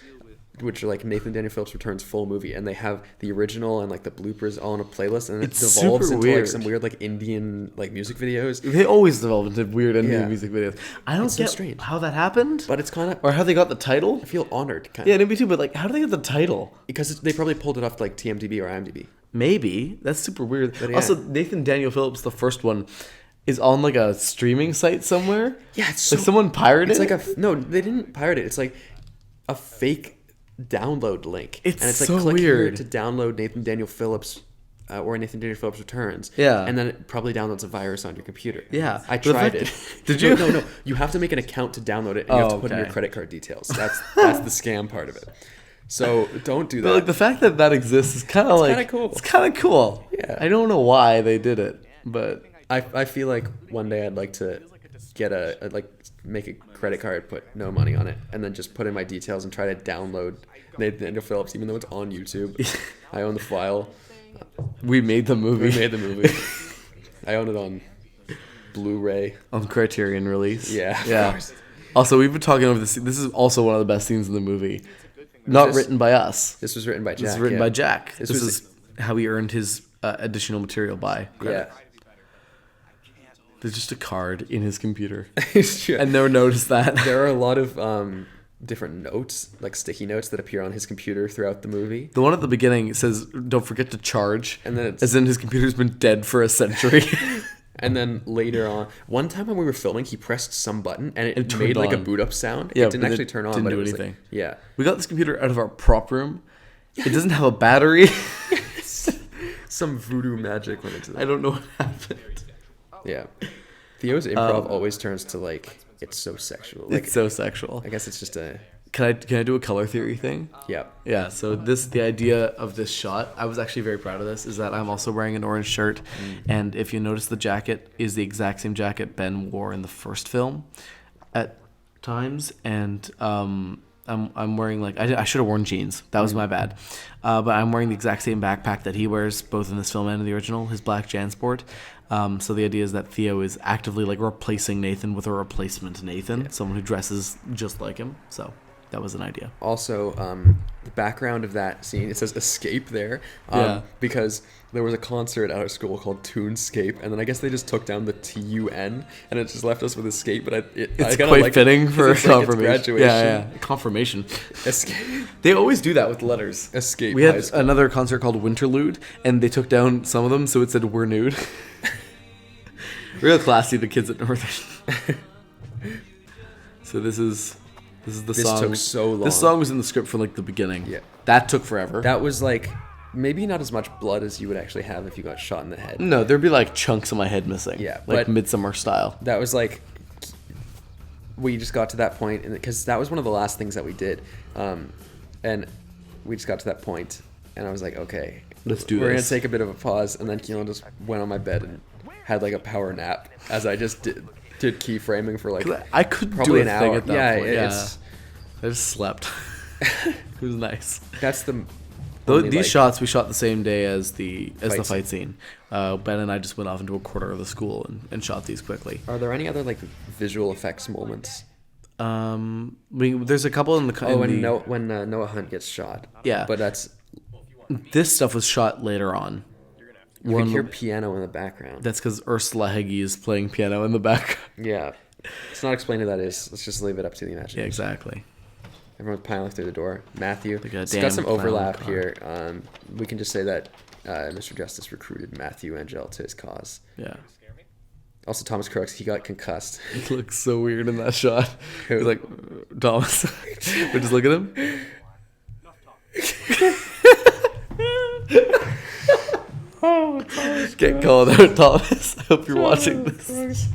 which are like Nathan Daniel Phillips Returns full movie, and they have the original and like the bloopers all in a playlist, and It's it devolves super into weird. like some weird like Indian like music videos. They always develop into weird Indian Yeah. music videos. I don't It's so get strange. how that happened, But it's kind of, or how they got the title. I feel honored, kind Yeah, of, me too. But like, how do they get the title? because they probably pulled it off like TMDb or IMDb. Maybe that's super weird. But yeah. Also, Nathan Daniel Phillips, the first one, is on like a streaming site somewhere. Yeah, it's like so- someone pirated It's it. like no, they didn't pirate it. It's like a fake download link. It's and it's like so click here weird. to download Nathan Daniel Phillips or Nathan Daniel Phillips Returns. Yeah. And then it probably downloads a virus on your computer. Yeah. I But the tried fact it. that- Did you? No. You have to make an account to download it, and you have to put in your okay. credit card details. That's the scam part of it. So don't do that. But like the fact that that exists is kind of like kinda cool. It's kind of cool. Yeah. I don't know why they did it, but I feel like one day I'd like to get make a credit card, put no money on it, and then just put in my details and try to download Nathan Daniel Phillips, even though it's on YouTube. I own the file. we made the movie. We made the movie. I own it on Blu-ray. on Criterion release. Yeah, of Yeah. course. Also, we've been talking over this. This is also one of the best scenes in the movie. Not This- written by us. This was written by Jack. This is written yeah. by Jack. This This was- is how he earned his additional material by Yeah. credit. There's just a card in his computer. It's true. I never noticed that. There are a lot of different notes, like sticky notes, that appear on his computer throughout the movie. The one at the beginning says, "Don't forget to charge," And then it's- as in his computer's been dead for a century. And then later on, one time when we were filming, he pressed some button and it turned made like a on. boot up sound. Yeah, it didn't but it actually turn on, didn't but do it was like- anything. yeah. We got this computer out of our prop room. It doesn't have a battery. Some voodoo magic went into that. I don't know what happened. Yeah. Theo's improv always turns to like, it's so sexual. Like, It's so sexual. I guess it's just a, Can I do a color theory thing? yeah. Yeah, so the idea of this shot, I was actually very proud of this, is that I'm also wearing an orange shirt, and if you notice, the jacket is the exact same jacket Ben wore in the first film at times, and I'm wearing like I should have worn jeans. That was my bad, but I'm wearing the exact same backpack that he wears both in this film and in the original, his black JanSport. So the idea is that Theo is actively like replacing Nathan with a replacement Nathan, someone who dresses just like him. So that was an idea. Also, the background of that scene, it says escape there. Yeah. Because there was a concert at our school called Toonscape, and then I guess they just took down the TUN, and it just left us with escape. But It's I kinda quite like it, fitting 'cause for it's like it's confirmation. graduation. Yeah, confirmation. Escape. They always do that with letters. Escape We high had school. another concert called Winterlude, and they took down some of them, so it said "We're nude." Real classy, the kids at Northern. So this is the This song. took so long. This song was in the script from like the beginning. Yeah. That took forever. That was like maybe not as much blood as you would actually have if you got shot in the head. No, there'd be like chunks of my head missing. Yeah, like but- Midsummer style. That was like we just got to that point, and because that was one of the last things that we did, and we just got to that point, and I was like, okay, Let's do We're this. gonna take a bit of a pause, and then Kielan just went on my bed and had like a power nap as I just did keyframing for like I could probably do a an thing hour. at that Yeah, point. it's I just slept. It was nice. that's the These only, like, shots we shot the same day as the Fight fight scene. Ben and I just went off into a quarter of the school and shot these quickly. Are there any other like visual effects moments? There's a couple in the. When Noah Hunt gets shot. Yeah. But that's This stuff was shot later on. you can hear piano in the background. That's because Ursula Heggie is playing piano in the background. Yeah. It's not explained who that is. Let's just leave it up to the imagination. Yeah, exactly. Everyone's piling through the door. Matthew. Like a It's damn got some clown overlap car. here. We can just say that Mr. Justice recruited Matthew Angel to his cause. Yeah. Also, Thomas Crooks, he got concussed. He looks so weird in that shot. Who? He's like, Thomas. But just look at him. Get called out, Thomas. I hope you're watching this.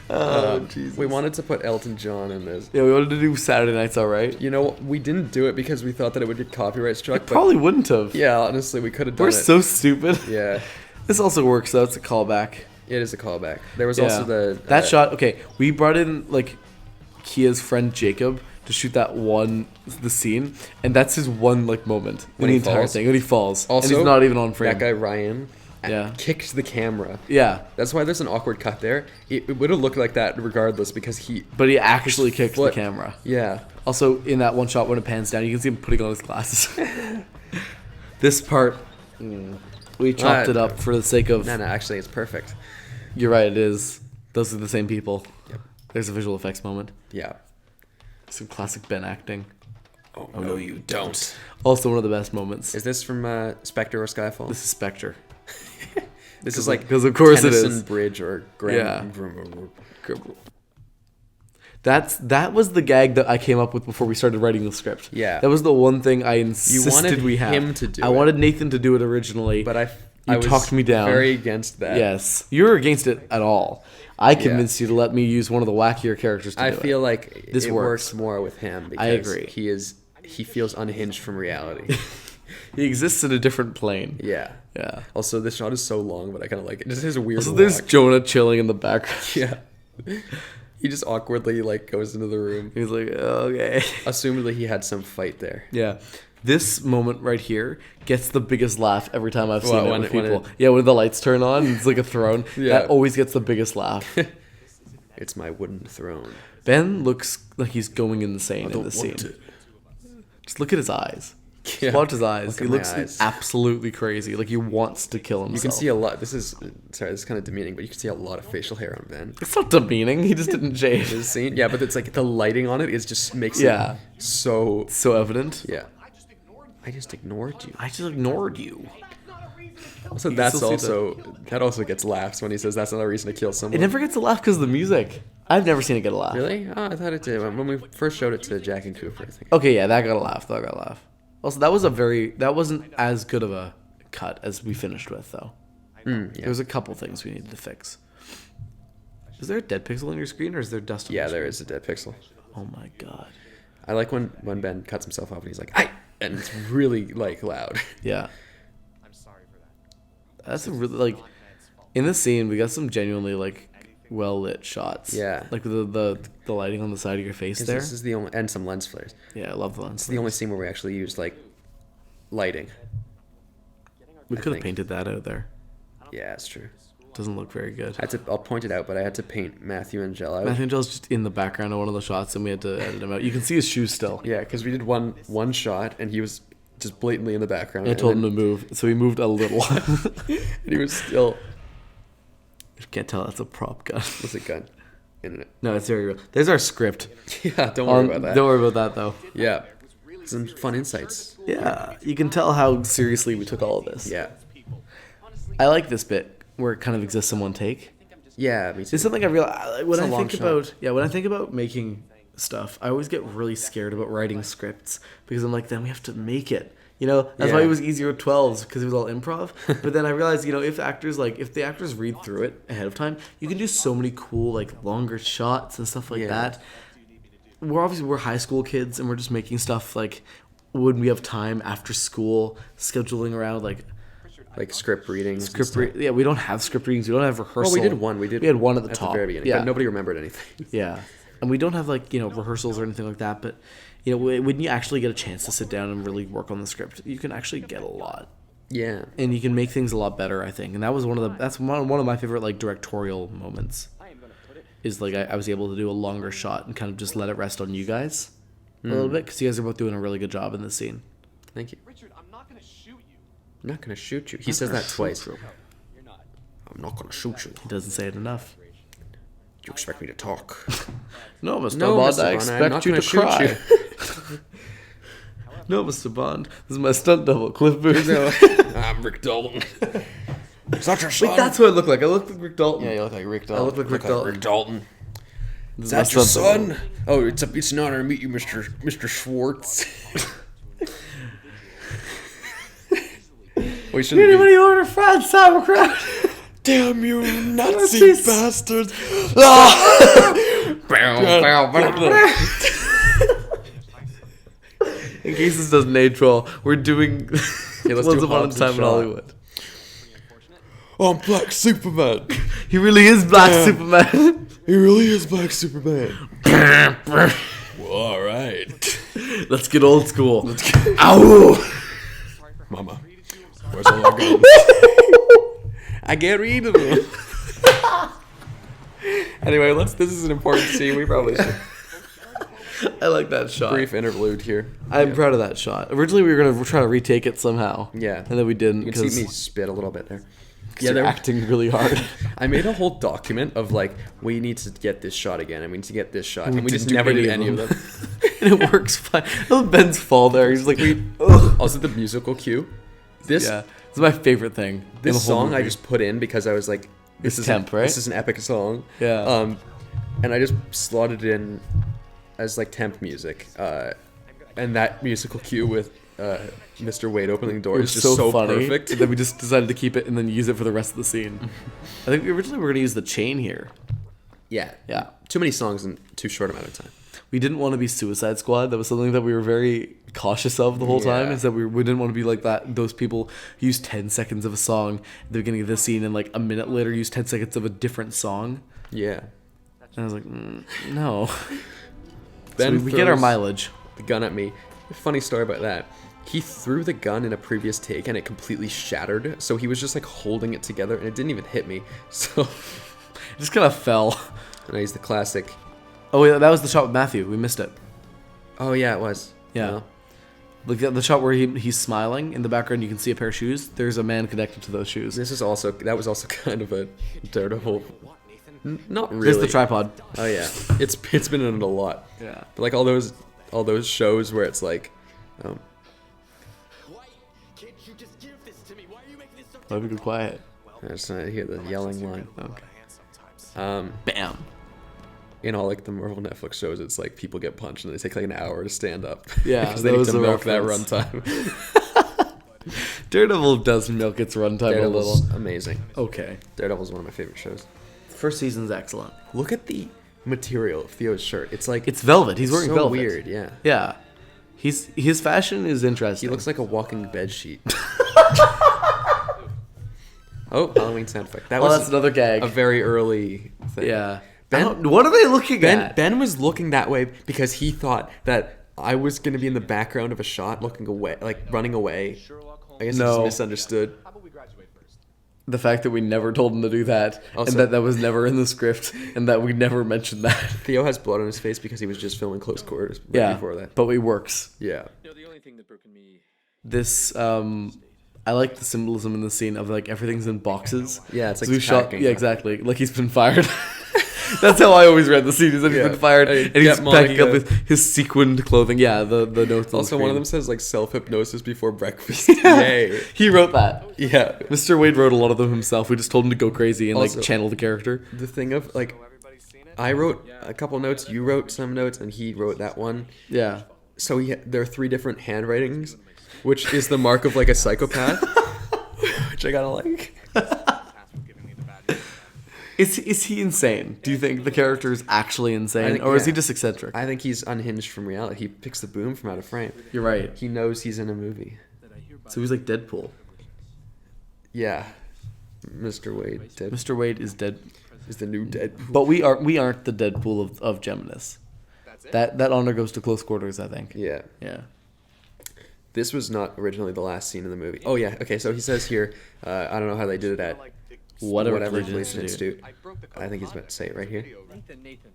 Oh, Jesus. We wanted to put Elton John in this. Yeah, we wanted to do Saturday Night's Alright. You know, we didn't do it because we thought that it would get copyright struck. But Probably wouldn't have. yeah, honestly, we could have done We're it. so stupid. Yeah, This also works, though. It's a callback. it is a callback. There was Yeah. also the that shot. Okay, we brought in like Kia's friend Jacob to shoot the scene, and that's his one like moment When in the he entire falls. thing. When he falls, Also, and he's not even on frame. That guy Ryan, Yeah. kicked the camera. Yeah, That's why there's an awkward cut there. It would have looked like that regardless because he. but he actually kicked the foot- camera. Yeah, Also, in that one shot when it pans down, you can see him putting on his glasses. This part, we chopped it up for the sake of. no, actually, it's perfect. You're right. It is. Those are the same people. Yep. There's a visual effects moment. Yeah. Some classic Ben acting. Oh no, you don't. Also, one of the best moments. Is this from Spectre or Skyfall? This is Spectre. This is like 'cause of course it Tennyson is. Bridge or Yeah. Grand. That was the gag that I came up with before we started writing the script. Yeah. That was the one thing I insisted wanted we have. him to do I it. wanted Nathan to do it originally. But You I was talked me down. Very against that. Yes. You were against it at all. I convinced you to let me use one of the wackier characters to I do it. feel like This it works. works more with him because I agree. he feels unhinged from reality. He exists in a different plane. Yeah. Yeah. Also, this shot is so long, but I kind of like it. Just his weird. So there's walk. Jonah chilling in the background. Yeah. He just awkwardly like goes into the room. He's like, okay. Assumedly, he had some fight there. Yeah. This moment right here gets the biggest laugh every time I've seen Well, it when with it- when people. Yeah, when the lights turn on, it's like a throne. Yeah. That always gets the biggest laugh. It's my wooden throne. Ben looks like he's going insane in this scene. Just look at his eyes. Just Yeah. watch his eyes. Look He at my looks eyes. absolutely crazy. Like he wants to kill himself. You can see a lot. This is kind of demeaning, but you can see a lot of facial hair on Ben. It's not demeaning. He just didn't shave. This scene, yeah, but it's like the lighting on it is just makes Yeah. it so. So evident. Yeah. I just ignored you. I just ignored you. Also, You can still see that also gets laughs when he says that's not a reason to kill someone. It never gets a laugh because of the music. I've never seen it get a laugh. Really? Oh, I thought it did when we first showed it to Jack and Cooper. I think. Okay, yeah, that got a laugh. That got a laugh. Also, that wasn't as good of a cut as we finished with, though. Yeah. There's a couple things we needed to fix. Is there a dead pixel on your screen, or is there dust on your Yeah, screen? there is a dead pixel. Oh my god. I like when Ben cuts himself off and he's like, "Aye!" and it's really like loud. Yeah. I'm sorry for that. That's a really, like, in this scene, we got some genuinely, like, well-lit shots. Yeah. Like, the lighting on the side of your face there. This is the only, and some lens flares. Yeah, I love the lens. It's the only scene where we actually used like lighting. We I could have think. painted that out there. Yeah, it's true. Doesn't look very good. I'll point it out, but I had to paint Matthew and Angel out. Matthew Angel's just in the background of one of the shots, and we had to edit him out. You can see his shoes still. Yeah, because we did one shot, and he was just blatantly in the background. I told him to move, so he moved a little. and he was still. You can't tell that's a prop gun. What's a gun? In it. No, it's very real. There's our script. Yeah, don't worry about that. Don't worry about that, though. Yeah, some fun insights. Yeah, you can tell how seriously we took all of this. Yeah, I like this bit where it kind of exists in one take. yeah, me too. It's something I realize when It's a I long think shot. when I think about making stuff, I always get really scared about writing scripts because I'm like, then we have to make it. You know, that's why Yeah. it was easier with 12s because it was all improv. But then I realized, you know, if the actors read through it ahead of time, you can do so many cool like longer shots and stuff like Yeah. that. We're high school kids and we're just making stuff like when we have time after school, scheduling around like script readings. yeah, we don't have script readings. We don't have rehearsal. Well, we did one. We had one at the at top. the very beginning, Yeah, but nobody remembered anything. yeah, and we don't have like rehearsals or anything like that. But you know, when you actually get a chance to sit down and really work on the script, you can actually get a lot, Yeah, and you can make things a lot better. I think, and that's one of my favorite like directorial moments. is like I was able to do a longer shot and kind of just let it rest on you guys a little bit because you guys are both doing a really good job in this scene. Thank you. Richard, I'm not gonna shoot you. I'm not gonna shoot you. He says that twice. You're not. I'm not gonna shoot you. He doesn't say it enough. You expect me to talk? No, Mr. No, Bond, Mr. I Bond, I'm not expect you gonna to shoot cry. you. No, Mr. Bond, this is my stunt double, Cliff Booth. No, I'm Rick Dalton. Is that your son? Wait, that's what I look like. I look like Rick Dalton. Yeah, you look like Rick Dalton. I look like Rick Dalton. Rick Dalton. This Is my that your stunt double. son? Oh, it's an honor to meet you, Mr. Schwartz. We shouldn't be... Anybody order fried sauerkraut? Damn you, Nazi Nazis. bastards! In case this doesn't age well, we're doing let's Once do Upon a Hobbs and Time in Shaw. Hollywood. Oh, I'm Black Superman. He really is Black Damn. Superman. He really is Black Superman. Well, all right. Let's get old school. Let's get... Ow! Mama, where's all our guns? I can't read them. Anyway, this is an important scene. We probably should. I like that shot. Brief interlude here. I'm proud of that shot. Originally, we were going to try to retake it somehow. Yeah. And then we didn't. You can see me spit a little bit there. Yeah, they're acting really hard. I made a whole document of like, we need to get this shot again, and we need to get this shot, and we didn't just never do did any any of of them. And it works fine. Oh, Ben's fall there. He's like, ugh. Also, the musical cue. This Yeah. This is my favorite thing. in the this whole song I movie. just put in because I was like, It's is temp, right? This is an epic song. Yeah. And I just slotted it in as like temp music, and that musical cue with Mr. Wade opening the door It is was just so funny. perfect. And then we just decided to keep it and then use it for the rest of the scene. I think originally we were going to use the chain here. Yeah. Yeah. Too many songs in too short amount of time. We didn't want to be Suicide Squad. That was something that we were very cautious of the whole time. Yeah. Is that we didn't want to be like that. Those people who use 10 seconds of a song at the beginning of this scene and like a minute later use 10 seconds of a different song. Yeah. And I was like, no. So Ben we get our throws mileage. the gun at me. Funny story about that. He threw the gun in a previous take and it completely shattered. So he was just like holding it together and it didn't even hit me. So It just kind of fell. and I used the classic. Oh, yeah, that was the shot with Matthew. We missed it. Oh yeah, it was. Yeah. No. Like the shot where he's smiling in the background, you can see a pair of shoes. There's a man connected to those shoes. That was also kind of a Daredevil. Not really. There's the tripod. Oh yeah, it's been in it a lot. Yeah. But like all those shows where it's like, Why we go quiet? I just hear the yelling line. Okay. Bam. In all like the Marvel Netflix shows, it's like people get punched and they take like an hour to stand up. Yeah, because they that need was to the milk that reference. runtime. Daredevil does milk its runtime a Daredevil's little. amazing. Okay. Daredevil's one of my favorite shows. First season's excellent. Look at the material of Theo's shirt. It's like It's velvet. He's wearing so velvet. weird. Yeah. Yeah. His fashion is interesting. He looks like a walking bed sheet. Oh, Halloween sound effect. That Well, was that's another gag. a very early thing. Yeah. Ben- What are they looking Ben at? Ben was looking that way because he thought that I was going to be in the background of a shot looking away, like running away. I guess he No. just misunderstood. How about we graduate first? The fact that we never told him to do that, Also- and that was never in the script, and that we never mentioned that. Theo has blood on his face because he was just filming close quarters right Yeah. before that. But it works. Yeah. You know, the only thing that broken me. This I like the symbolism in the scene of like everything's in boxes. Yeah, it's like So we shot. packing. Yeah, exactly. Like he's been fired. That's how I always read the scene. Is that he's Yeah. been fired Hey, and he's get packing up Monica. his sequined clothing. Yeah, the notes. Also, on the one of them screen. says like self-hypnosis before breakfast. Yay. He wrote that. Yeah. Mr. Wade wrote a lot of them himself. We just told him to go crazy and Also- like channel the character. The thing of like, I wrote a couple notes, you wrote some notes, and he wrote that one. Yeah. So there are 3 different handwritings, which is the mark of like a psychopath. Which I gotta like. Is he insane? Do you think the character is actually insane, think- or is he yeah. just eccentric? I think he's unhinged from reality. He picks the boom from out of frame. You're right. He knows he's in a movie. So he's like Deadpool. Yeah. Mr. Wade Dead Mr. Wade is dead, is the new Deadpool. but we aren't the Deadpool of Geminis. That honor goes to close quarters, I think. Yeah. Yeah. This was not originally the last scene in the movie. Oh yeah. Okay. So he says here, I don't know how they did it at whatever Collegiate Collegiate Institute. I broke the code I of think he's about to say it right here. Nathan.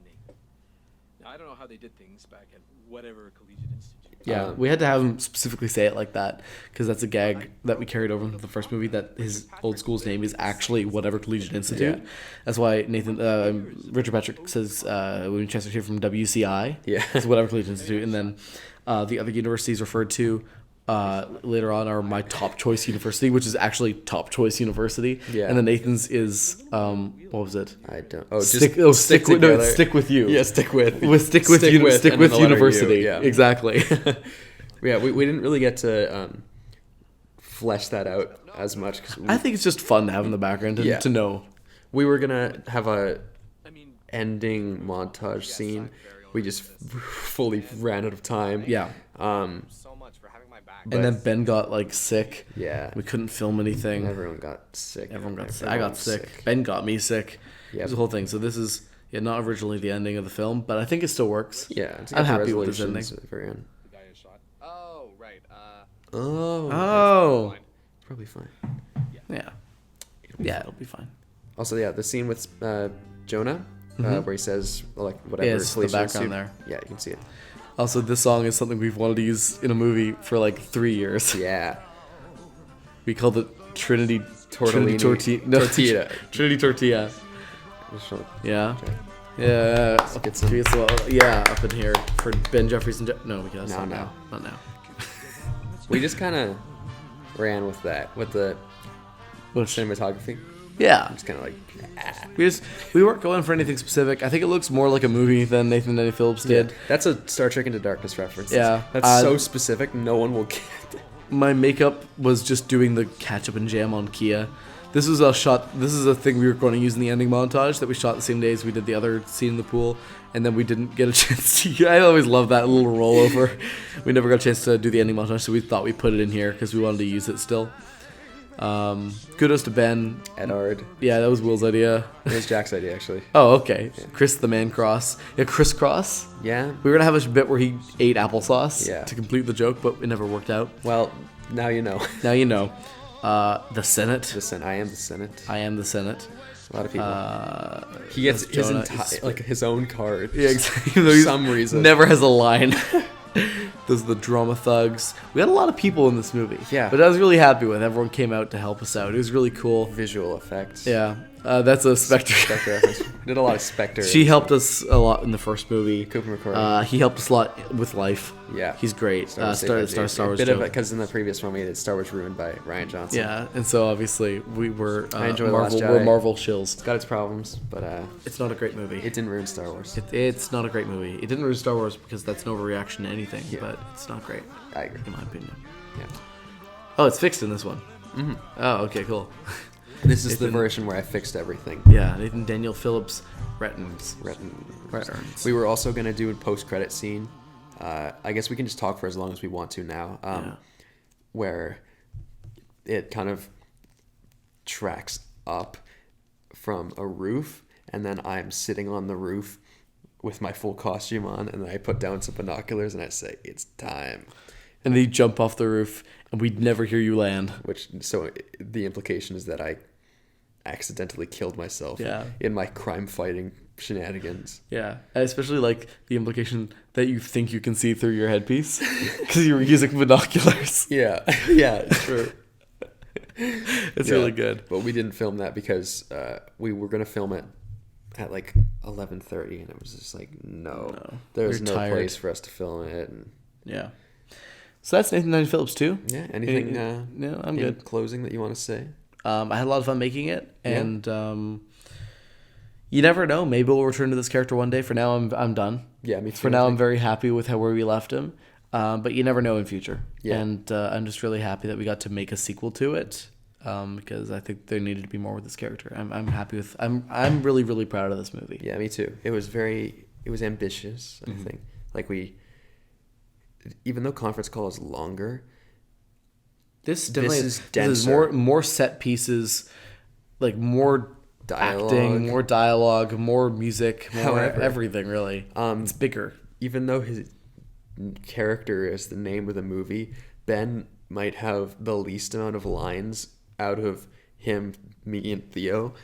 Now, I don't know how they did things back at whatever Collegiate Institute. Yeah, we had to have him specifically say it like that because that's a gag that we carried over from the first movie. That his old school's name is actually whatever Collegiate Institute. Yeah. That's why Richard Patrick says when we transferred here from WCI, Yeah. it's whatever Collegiate Institute, and then the other universities referred to later on are my top choice university, which is actually top choice university. Yeah. And then Nathan's is what was it? I don't. Oh, just Stick with together. stick with you. Yeah, stick with. Stick with and then the letter university. U, yeah. Exactly. Yeah, we didn't really get to flesh that out as much because I think it's just fun to have in the background Yeah. to know. we were gonna have a I mean, ending montage scene. We just fully ran out of time. Yeah. So much for having my back. And then Ben got like sick. Yeah. We couldn't film anything. Everyone got sick. Everyone got sick. I got sick. Ben got me sick. It Yep. was the whole thing. So this is not originally the ending of the film, but I think it still works. Yeah, it's I'm got the happy with this resolutions ending. at the very end. the guy is shot. Oh, right. Oh, Oh. probably fine. Yeah. Yeah, it'll be fine. Also, yeah, the scene with Jonah, where he says like whatever. Yeah, it's the Collegiate background Institute. there. Yeah, you can see it. Also, this song is something we've wanted to use in a movie for like 3 years. Yeah. We called it Trinity Tortellini. Tortilla. Trinity Tortilla. Just show- Yeah. check. Yeah. get some- Yeah, up in here for Ben Jeffries and no, because No, not no. now. Not now. We just kind of ran with that, with the Which, cinematography. yeah. Just kind of like, We weren't going for anything specific. I think it looks more like a movie than Nathan Denny Phillips did. That's a Star Trek Into Darkness reference. Yeah. That's so specific, no one will get it. My makeup was just doing the ketchup and jam on Kia. This is a thing we were going to use in the ending montage that we shot the same day as we did the other scene in the pool, and then we didn't get a chance to. I always love that little rollover. We never got a chance to do the ending montage, so we thought we'd put it in here because we wanted to use it still. Kudos to Ben. Edard. Yeah, that was Will's idea. It was Jack's idea, actually. Oh, okay. Chris the Man Cross. Yeah, Chris Cross. Yeah. We were gonna have a bit where he ate applesauce Yeah. to complete the joke, but it never worked out. Well, now you know. Now you know. The Senate. Listen, I am the Senate. I am the Senate. A lot of people. He gets that's his Jonah entire, is- like his own card. Yeah, exactly. For some reason. Never has a line. Those are the drama thugs. We had a lot of people in this movie. Yeah. But I was really happy with. Everyone came out to help us out. It was really cool. Visual effects. Yeah. That's a Spectre. Spectre reference. We did a lot of Spectre. She helped us a lot in the first movie. Cooper McCoy. He helped us a lot with Life. Yeah. He's great. Star Wars A bit of joke. it, because in the previous one we did Star Wars Ruined by Ryan Johnson. Yeah, and so obviously we were I enjoy The Last Marvel. Jedi. We're Marvel shills. It's got its problems, but It's not a great movie. it didn't ruin Star Wars. It's not a great movie. It didn't ruin Star Wars because that's no overreaction to anything, Yeah. but it's not great, I agree. in my opinion. Yeah. Oh, it's fixed in this one. Mm-hmm. Oh, okay, cool. This is the Nathan- version where I fixed everything. Yeah, Nathan Daniel Phillips returns. We were also going to do a post-credit scene. I guess we can just talk for as long as we want to now. Yeah. Where it kind of tracks up from a roof, and then I'm sitting on the roof with my full costume on, and then I put down some binoculars and I say, "It's time." And then you jump off the roof, and we'd never hear you land. So the implication is that I accidentally killed myself Yeah. in my crime-fighting shenanigans. Yeah, and especially like the implication that you think you can see through your headpiece because you were using binoculars. Yeah, yeah, it's true. It's Yeah. really good. But we didn't film that because we were going to film it at like 11:30, and it was just like, no. There's We're no tired. place for us to film it. And Yeah. So that's Nathan Daniel Phillips too. yeah, anything No, I'm in good. closing that you want to say? I had a lot of fun making it, Yeah. and you never know. Maybe we'll return to this character one day. For now, I'm done. Yeah, me too. For now, I'm very happy with where we left him. But you never know in future. Yeah. And I'm just really happy that we got to make a sequel to it. Because I think there needed to be more with this character. I'm happy with. I'm really really proud of this movie. Yeah, me too. It was ambitious, I think. Like even though Conference Call is longer, This is is denser. more set pieces, like more Dialogue. acting, more dialogue, more music, more However, everything really. It's bigger. even though his character is the name of the movie, Ben might have the least amount of lines out of him me and Theo.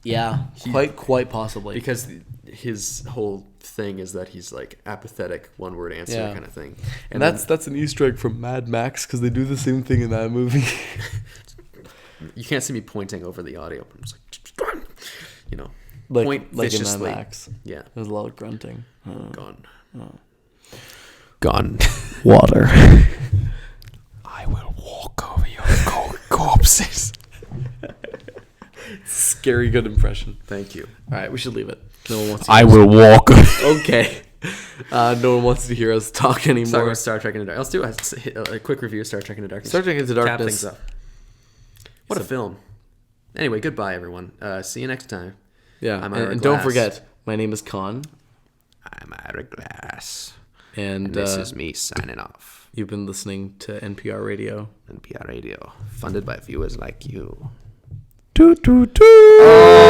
Yeah, quite possibly. Because his whole thing is that he's like apathetic, one word answer kind of thing. And that's an Easter egg from Mad Max because they do the same thing in that movie. You can't see me pointing over the audio. I'm just like, you know, like, point like viciously. in Mad Max. Yeah. There's a lot of grunting. Gone. Water. I will walk over your corpses. Scary good impression. Thank you. All right, we should leave it. No one wants to I will walk. Okay. No one wants to hear us talk anymore. Sorry about Star Trek Into Darkness. Let's do a quick review of Star Trek Into Darkness. Star Trek Into Cap Darkness. things up. What a film. Anyway, goodbye, everyone. See you next time. Yeah, I'm and don't forget, my name is Con. I'm Ira Glass. And this is me signing off. You've been listening to NPR Radio. NPR Radio, funded by viewers like you. Toot, toot, toot.